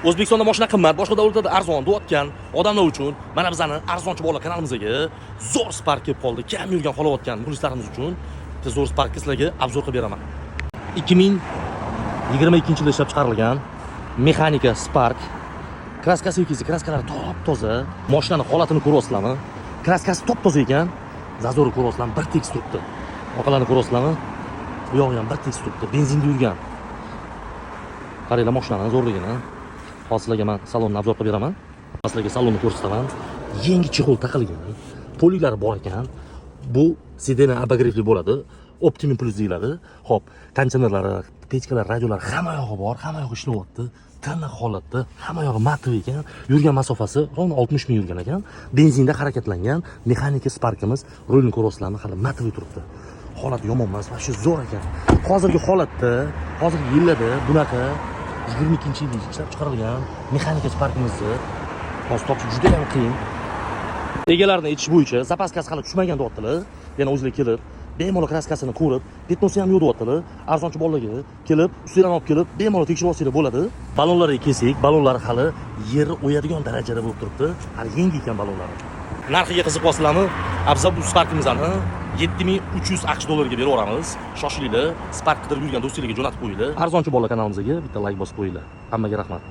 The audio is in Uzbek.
O'zbekistonda mashina qimmat, boshqa davlatlarda arzon deyotgan odamlar uchun mana bizani arzonchi bolalar kanalimizga zo'r Spark kelib qoldi. Kam yurgan xohlayotgan muxlislarimiz uchun bitta zo'r Spark sizlarga obzor qilib beraman. 2022-yilda ishlab chiqarilgan mexanika Spark. Kraskasi yoki kraskalari top-toza. Mashinani holatini ko'ryapsizlarmi? Kraskasi top-toza ekan. Zazorni ko'ryapsizlarmi? Bir tekis turibdi. Orqalarini ko'ryapsizlarmi? Bu yog'i ham bir tekis turibdi. Benzinda yurgan. Qaranglar mashinaning zo'rligini. Hozir sizlarga men salonni obzor qilib beraman. Sizlarga salonni ko'rsataman. Yangi chexol taqilgan. Poliklari bor ekan. Bu sedana abagreifli bo'ladi. Optimum Plus deyiladi. Xo'p, konditsionerlari, pechkalar, radiolar hamma yog'i bor, hamma yog'i ishlayapti. Tiniq holatda, hamma yog'i matov ekan. Yurgan masofasi ravno 60 ming yurgan ekan. Benzinda harakatlangan mexanika Sparkimiz rulni ko'ryapsizlarmi? Hali matov turibdi. Holat yomon emas, va shu zo'r ekan. Hozirgi holatda, hozirgi yillarda bunaqa 22-yilda ishlab chiqarilgan mexanika Sparkimizni hozir topish juda ham qiyin. Egalarni aytish bo'yicha zapaskasi hali tushmagan deyaptilar. Yana o'zlari kelib, bemalol kraskasini ko'rib, petnosi ham yo'q deyaptilar. Arzonchi bolalarga kelib, ustidan olib kelib, bemalol tekshirib olsanglar bo'ladi. Ballonlarga kelsak, ballonlar hali yeri o'yadigan darajada bo'lib turibdi. Hali yangi ekan ballonlari. Narxiga qiziqyapsizlarmi? Abzal bu Sparkimizni 7300 AQSh dollariga beraveramiz. Shoshilinglar, Spark qidirib yurgan do'stinglarga jo'natib qo'yinglar. Arzonchi bolalar kanalimizga bitta like bosib qo'yinglar. Hammaga rahmat.